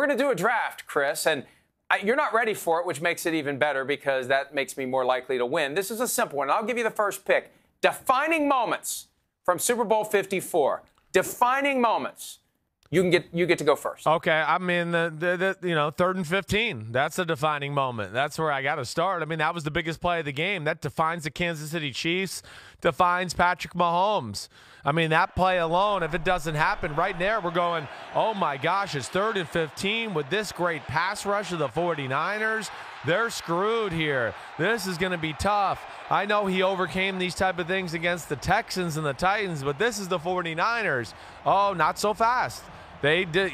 We're going to do a draft, Chris, and you're not ready for it, which makes it even better because that makes me more likely to win. This is a simple one. I'll give you the first pick. Defining moments from Super Bowl 54. Defining moments. You get to go first. Okay, I mean, the 3rd and 15. That's a defining moment. That's where I got to start. I mean, that was the biggest play of the game. That defines the Kansas City Chiefs, defines Patrick Mahomes. I mean, that play alone, if it doesn't happen right there, we're going, oh, my gosh, it's 3rd and 15 with this great pass rush of the 49ers. They're screwed here. This is going to be tough. I know he overcame these type of things against the Texans and the Titans, but this is the 49ers. Oh, not so fast. They did,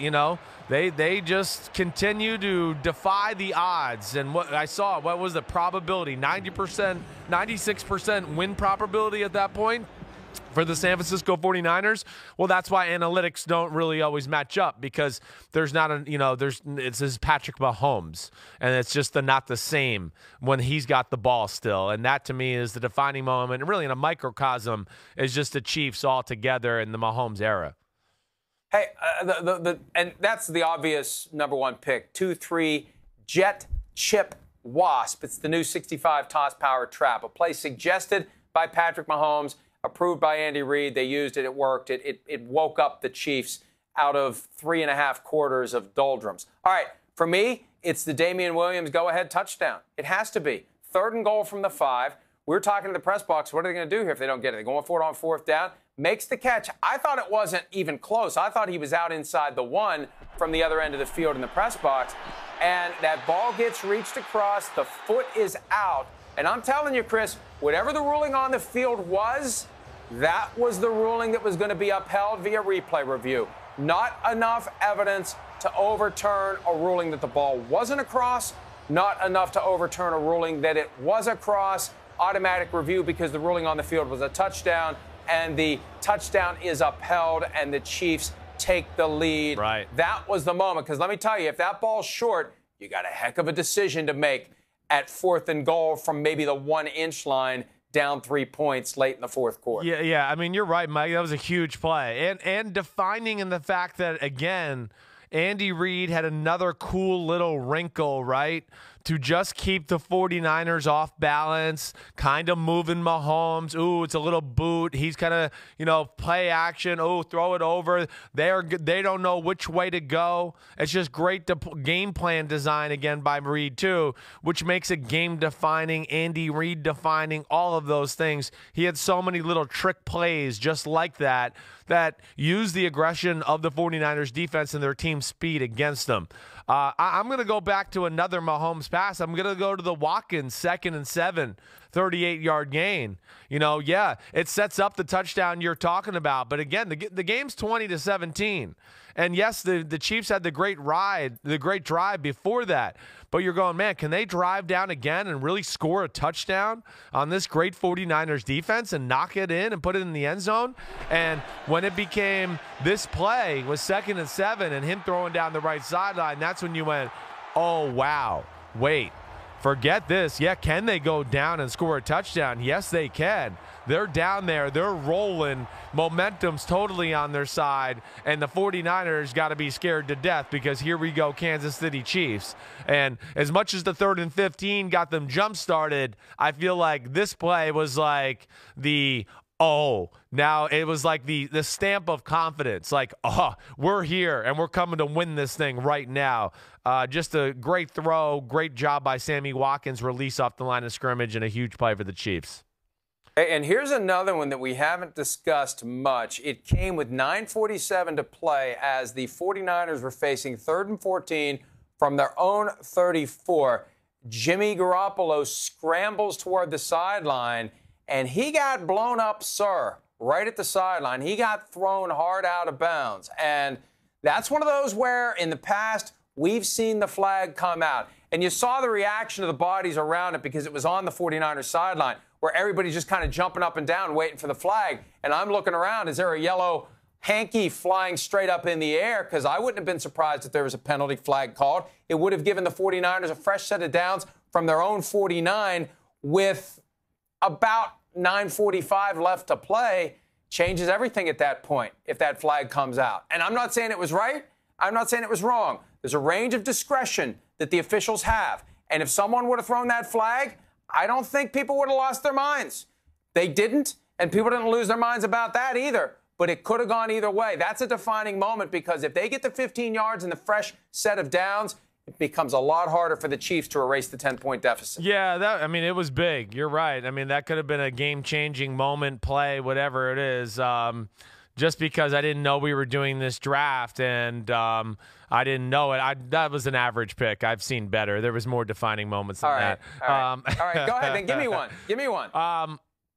they just continue to defy the odds. And what I saw, what was the probability? 90%, 96% win probability at that point for the San Francisco 49ers. Well, that's why analytics don't really always match up, because there's not it's his Patrick Mahomes, and it's just not the same when he's got the ball still. And that to me is the defining moment, and really in a microcosm is just the Chiefs all together in the Mahomes era. Hey, and that's the obvious number one pick. 2-3 Jet Chip Wasp. It's the new 65 toss power trap, a play suggested by Patrick Mahomes, approved by Andy Reid. They used it. It worked. It woke up the Chiefs out of 3.5 quarters of doldrums. All right, for me, it's the Damian Williams go-ahead touchdown. It has to be. 3rd and goal from the 5. We're talking to the press box. What are they going to do here if they don't get it? They're going for it on 4th down. Makes the catch. I thought it wasn't even close. I thought he was out inside the 1 from the other end of the field in the press box. And that ball gets reached across. The foot is out. And I'm telling you, Chris, whatever the ruling on the field was, that was the ruling that was going to be upheld via replay review. Not enough evidence to overturn a ruling that the ball wasn't across. Not enough to overturn a ruling that it was across. Automatic review because the ruling on the field was a touchdown. And the touchdown is upheld, and the Chiefs take the lead. Right. That was the moment, because let me tell you, if that ball's short, you got a heck of a decision to make at 4th and goal from maybe the 1-inch line, down 3 points late in the 4th quarter. Yeah. I mean, you're right, Mike. That was a huge play. And defining in the fact that, again, Andy Reid had another cool little wrinkle, right, to just keep the 49ers off balance, kind of moving Mahomes. Ooh, it's a little boot. He's kind of, play action. Ooh, throw it over. They don't know which way to go. It's just great game plan design again by Reid too, which makes it game-defining, Andy Reid-defining, all of those things. He had so many little trick plays just like that use the aggression of the 49ers defense and their team speed against them. I'm going to go back to another Mahomes pass. I'm going to go to the Watkins 2nd and 7, 38-yard gain. It sets up the touchdown you're talking about. But again, the game's 20-17. And yes, the Chiefs had the great drive before that. But you're going, man, can they drive down again and really score a touchdown on this great 49ers defense and knock it in and put it in the end zone? And when it became this play was 2nd and 7 and him throwing down the right sideline, that's when you went, oh, wow, wait. Forget this. Yeah, can they go down and score a touchdown? Yes, they can. They're down there. They're rolling. Momentum's totally on their side. And the 49ers got to be scared to death because here we go, Kansas City Chiefs. And as much as the 3rd and 15 got them jump-started, I feel like this play was like now it was like the stamp of confidence. Like, we're here, and we're coming to win this thing right now. Just a great throw, great job by Sammy Watkins, release off the line of scrimmage, and a huge play for the Chiefs. And here's another one that we haven't discussed much. It came with 9:47 to play as the 49ers were facing 3rd and 14 from their own 34. Jimmy Garoppolo scrambles toward the sideline, and he got blown up, sir, right at the sideline. He got thrown hard out of bounds. And that's one of those where in the past we've seen the flag come out. And you saw the reaction of the bodies around it because it was on the 49ers sideline where everybody's just kind of jumping up and down waiting for the flag. And I'm looking around. Is there a yellow hanky flying straight up in the air? Because I wouldn't have been surprised if there was a penalty flag called. It would have given the 49ers a fresh set of downs from their own 49 with about 9:45 left to play. Changes everything at that point if that flag comes out. And I'm not saying it was right. I'm not saying it was wrong. There's a range of discretion that the officials have. And if someone would have thrown that flag, I don't think people would have lost their minds. They didn't, and people didn't lose their minds about that either. But it could have gone either way. That's a defining moment because if they get the 15 yards in the fresh set of downs, it becomes a lot harder for the Chiefs to erase the 10-point deficit. Yeah, it was big. You're right. I mean, that could have been a game-changing moment, play, whatever it is. Just because I didn't know we were doing this draft and I didn't know it. That was an average pick. I've seen better. There was more defining moments than that. All right, go ahead. Then give me one. Give me one.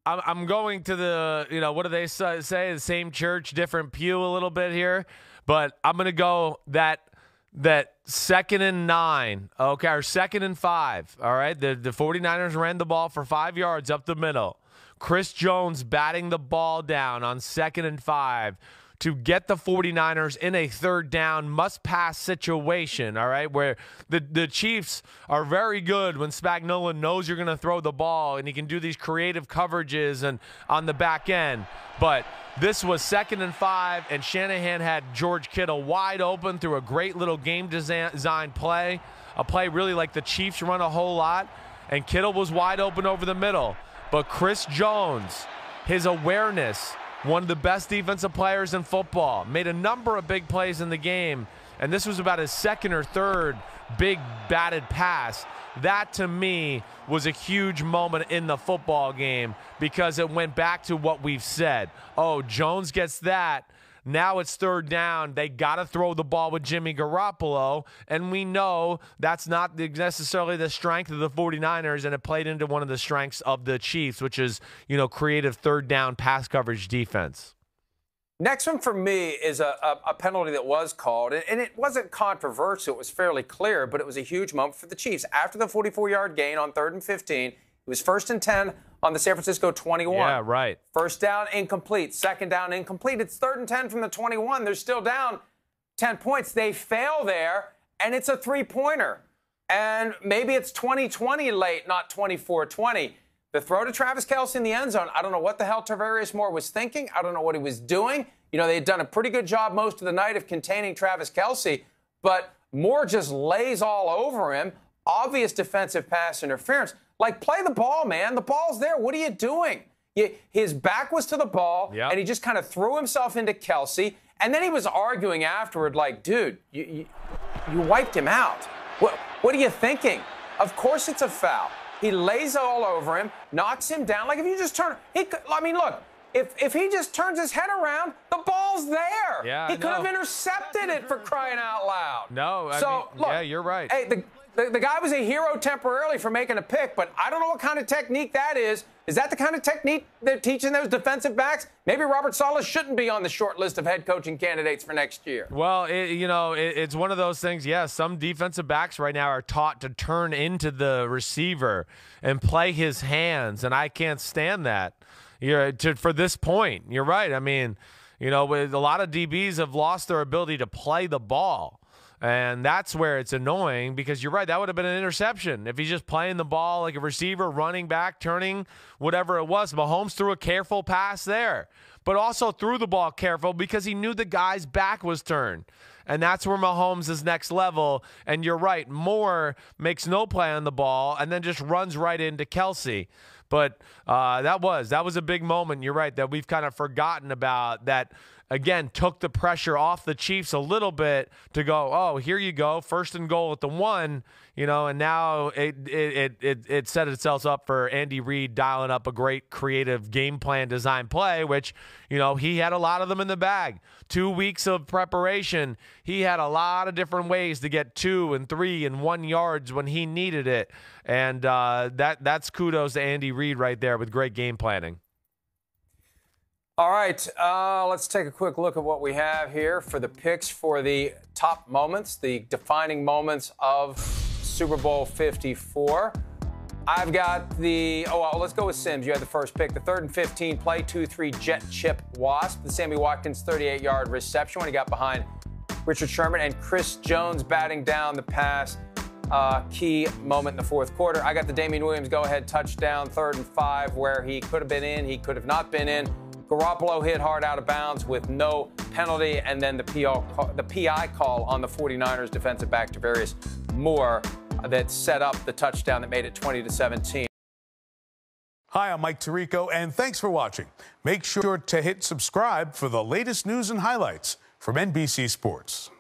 I'm going to the, what do they say? The same church, different pew a little bit here. But I'm going to go that 2nd and 9, okay, or 2nd and 5, all right? The 49ers ran the ball for 5 yards up the middle. Chris Jones batting the ball down on 2nd and 5 to get the 49ers in a 3rd down must-pass situation, all right, where the Chiefs are very good when Spagnuolo knows you're going to throw the ball and he can do these creative coverages and on the back end. But this was 2nd and 5, and Shanahan had George Kittle wide open through a great little game design play, a play really like the Chiefs run a whole lot, and Kittle was wide open over the middle. But Chris Jones, his awareness, one of the best defensive players in football, made a number of big plays in the game, and this was about his 2nd or 3rd big batted pass. That, to me, was a huge moment in the football game because it went back to what we've said. Oh, Jones gets that. Now it's 3rd down. They got to throw the ball with Jimmy Garoppolo, and we know that's not necessarily the strength of the 49ers, and it played into one of the strengths of the Chiefs, which is, creative 3rd down pass coverage defense. Next one for me is a penalty that was called, and it wasn't controversial. It was fairly clear, but it was a huge moment for the Chiefs. After the 44-yard gain on 3rd and 15, it was 1st and 10 on the San Francisco 21. Yeah, right. 1st down, incomplete. 2nd down, incomplete. It's 3rd and 10 from the 21. They're still down 10 points. They fail there, and it's a 3-pointer. And maybe it's 20-20 late, not 24-20. The throw to Travis Kelce in the end zone, I don't know what the hell Tarvarius Moore was thinking. I don't know what he was doing. They had done a pretty good job most of the night of containing Travis Kelce, but Moore just lays all over him. Obvious defensive pass interference. Like, play the ball, man. The ball's there. What are you doing? His back was to the ball, and he just kind of threw himself into Kelce. And then he was arguing afterward, like, dude, you wiped him out. What are you thinking? Of course it's a foul. He lays all over him, knocks him down. Like, if you just turn, look, if he just turns his head around, the ball's there. Yeah, he could have intercepted it, for crying out loud. No, look, yeah, you're right. Hey, the guy was a hero temporarily for making a pick, but I don't know what kind of technique that is. Is that the kind of technique they're teaching those defensive backs? Maybe Robert Saleh shouldn't be on the short list of head coaching candidates for next year. Well, it's one of those things. Yeah, some defensive backs right now are taught to turn into the receiver and play his hands, and I can't stand that. For this point, you're right. I mean, with a lot of DBs have lost their ability to play the ball. And that's where it's annoying because you're right. That would have been an interception. If he's just playing the ball like a receiver, running back, turning, whatever it was. Mahomes threw a careful pass there, but also threw the ball careful because he knew the guy's back was turned. And that's where Mahomes is next level. And you're right. Moore makes no play on the ball and then just runs right into Kelce. But that was a big moment. You're right that we've kind of forgotten about that. Again, took the pressure off the Chiefs a little bit to go, oh, here you go, 1st and goal at the 1, and now it set itself up for Andy Reid dialing up a great creative game plan design play, which, he had a lot of them in the bag. 2 weeks of preparation, he had a lot of different ways to get 2 and 3 and 1 yards when he needed it. And that's kudos to Andy Reid right there with great game planning. All right, let's take a quick look at what we have here for the picks for the top moments, the defining moments of Super Bowl 54. I've got let's go with Simms. You had the first pick, the 3rd and 15 play, 2-3 jet chip wasp, the Sammy Watkins 38-yard reception when he got behind Richard Sherman, and Chris Jones batting down the pass, key moment in the 4th quarter. I got the Damian Williams go-ahead touchdown, 3rd and 5, where he could have been in, he could have not been in. Garoppolo hit hard out of bounds with no penalty, and then the PI call on the 49ers defensive back Tarvarius Moore that set up the touchdown that made it 20-17. Hi, I'm Mike Tirico, and thanks for watching. Make sure to hit subscribe for the latest news and highlights from NBC Sports.